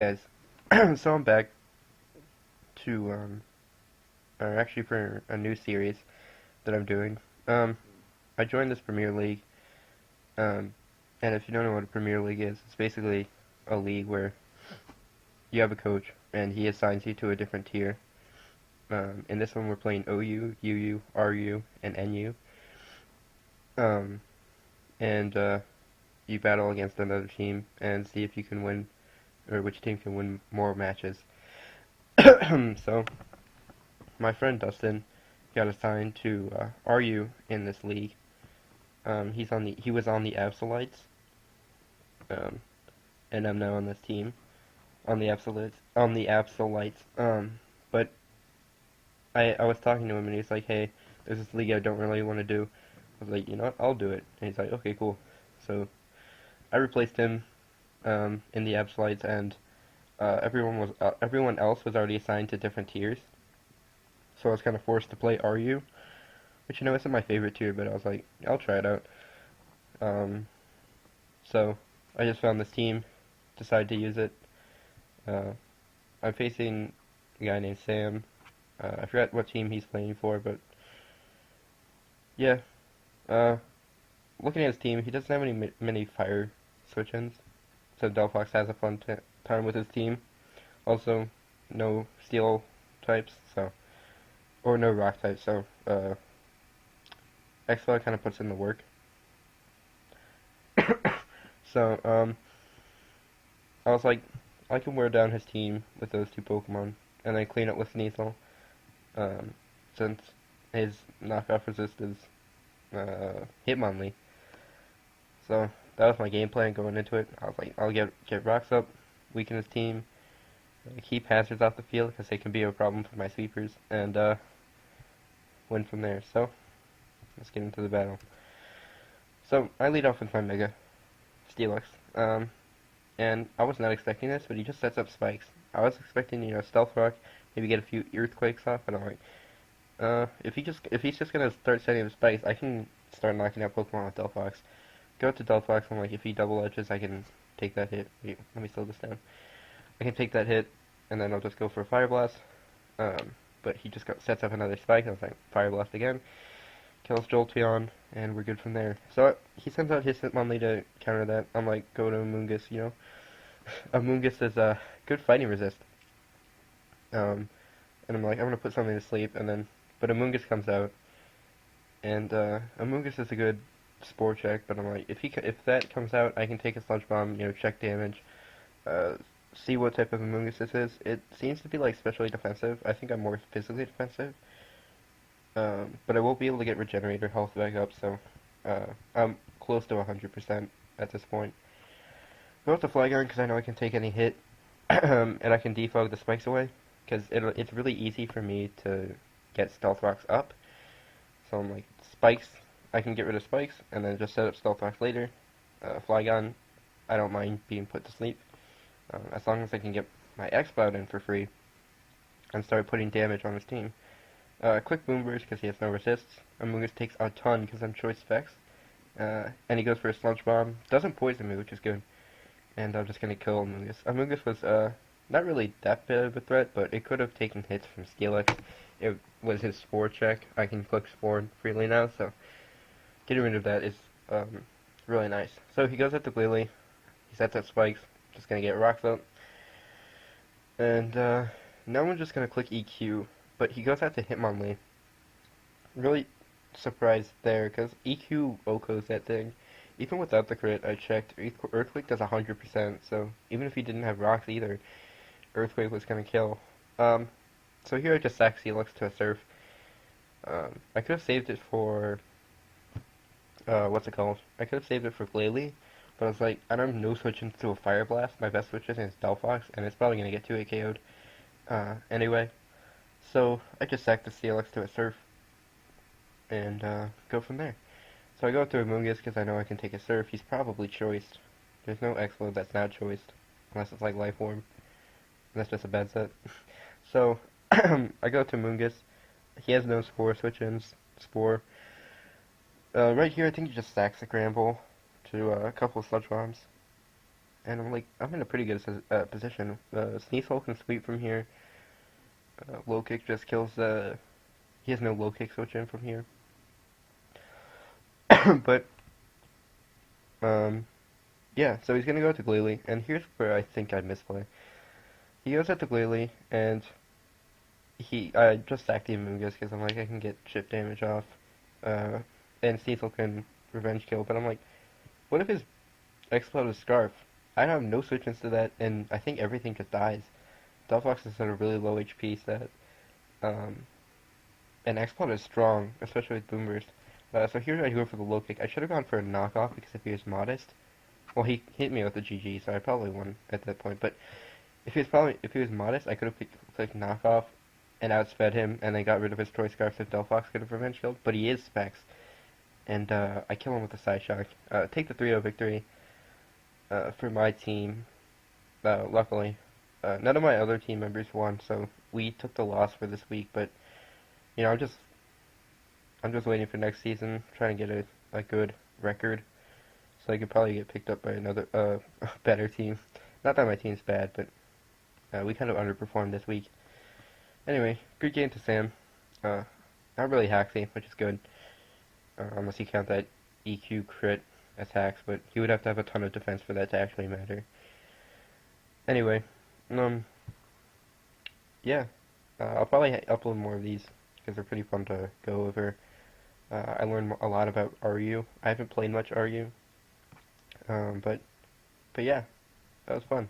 Guys, so I'm back to or actually for a new series that I'm doing. Um, I joined this Premier League, um, and if you don't know what a Premier League is, it's basically a league where you have a coach and he assigns you to a different tier. In this one, we're playing OU, UU, RU, and NU. Um, and you battle against another team and see if you can win, or which team can win more matches. So my friend Dustin got assigned to RU in this league. He was on the Absolites, um, and I'm now on this team on the Absolites. But I was talking to him and he's like, hey, there's this league I don't really want to do. I was like, you know what, I'll do it. And he's like, okay, cool. So I replaced him in the Absolites, and everyone else was already assigned to different tiers. So I was kind of forced to play RU, which isn't my favorite tier, but I was like, I'll try it out. Um, so I just found this team, decided to use it. Uh, I'm facing a guy named Sam. I forgot what team he's playing for, but yeah. Uh, Looking at his team, he doesn't have many fire switch-ins, so Delphox has a fun time with his team. Also, no steel types, or no rock types, so Expo kind of puts in the work. So, I was like, I can wear down his team with those two Pokemon, and then clean up with Sneasel, um, since his knockoff resist is Hitmonlee. So that was my game plan going into it. I was like, I'll get rocks up, weaken his team, keep hazards off the field because they can be a problem for my sweepers, and win from there. So let's get into the battle. So I lead off with my Mega Steelix, and I was not expecting this, but he just sets up spikes. I was expecting, Stealth Rock, maybe get a few Earthquakes off, and I'm like, if he's just gonna start setting up spikes, I can start knocking out Pokemon with Delphox. Go to Delphox, I'm like, if he double edges, I can take that hit. Wait, let me slow this down. I can take that hit, and then I'll just go for a Fire Blast. But he just sets up another spike, and I was like, Fire Blast again. Kills Jolteon, and we're good from there. So he sends out his Hitmonlee to counter that. I'm like, go to Amoonguss, Amoonguss is a good fighting resist. And I'm like, I'm gonna put something to sleep, but Amoonguss comes out, and Amoonguss is a good Spore check, but I'm like, if that comes out, I can take a Sludge Bomb, check damage, uh, see what type of Amoonguss this is. It seems to be like specially defensive. I think I'm more physically defensive, but I won't be able to get Regenerator health back up, so I'm close to 100% at this point. Go with the Flygon because I know I can take any hit, and I can defog the spikes away, because it's really easy for me to get Stealth Rocks up. So I'm like, spikes, I can get rid of spikes, and then just set up Stealth Rocks later. Flygon, I don't mind being put to sleep, as long as I can get my X-Cloud in for free, and start putting damage on his team. Quick Boom Burst because he has no resists. Amoonguss takes a ton because I'm Choice Specs. And he goes for a Sludge Bomb. Doesn't poison me, which is good. And I'm just gonna kill Amoonguss. Amoonguss was not really that big of a threat, but it could have taken hits from Steelix. It was his Spore check. I can click Spore freely now, so getting rid of that is really nice. So he goes at the Glalie. He sets up spikes. Just gonna get rocks up. And now I'm just gonna click EQ, but he goes out to Hitmonlee. Really surprised there, because EQ OHKOs that thing. Even without the crit, I checked, Earthquake does 100%, so even if he didn't have rocks either, Earthquake was gonna kill. So here I just sack Steelix to a Surf. I could have saved it for, what's it called? I could have saved it for Glalie, but I was like, I don't have no switch into a Fire Blast. My best switch is Delphox, and it's probably gonna get 2 KO'd. Anyway, so I just sacked the Steelix to a Surf, and go from there. So I go to Amoonguss because I know I can take a Surf. He's probably choiced. There's no Explode that's not choiced, unless it's like Life Orb. That's just a bad set. So I go to Amoonguss. He has no Spore switch-ins. Spore. Right here, I think he just stacks a Gramble to a couple of Sludge Bombs. and I'm like, I'm in a pretty good position. Sneasel can sweep from here. Low kick just kills the. He has no low kick switch in from here. But um, yeah. So he's gonna go to Glalie, and here's where I think I misplay. He goes out to Glalie, and I just stacked the Amoonguss because I'm like I can get chip damage off, uh, and Sneasel can revenge kill. But I'm like, what if his Explode Scarf? I have no switch into that, and I think everything just dies. Delphox is at a really low HP set, um, and Explode is strong, especially with Boom Burst. So here I go for the low kick. I should have gone for a knockoff because if he was modest, well, he hit me with the GG, so I probably won at that point. But if he was modest, I could have clicked knockoff and outsped him, and then got rid of his Toy Scarf so Delphox could have revenge killed. But he is Specs, and I kill him with a Side Shock. Take the 3-0 victory for my team. Luckily, none of my other team members won, so we took the loss for this week. But you know, I'm just waiting for next season, trying to get a good record, so I could probably get picked up by another better team. Not that my team's bad, but we kind of underperformed this week. Anyway, good game to Sam. Not really hacksy, which is good, unless you count that EQ crit as hacks, but he would have to have a ton of defense for that to actually matter. Anyway, yeah, I'll probably upload more of these because they're pretty fun to go over. I learned a lot about RU. I haven't played much RU, but yeah, that was fun.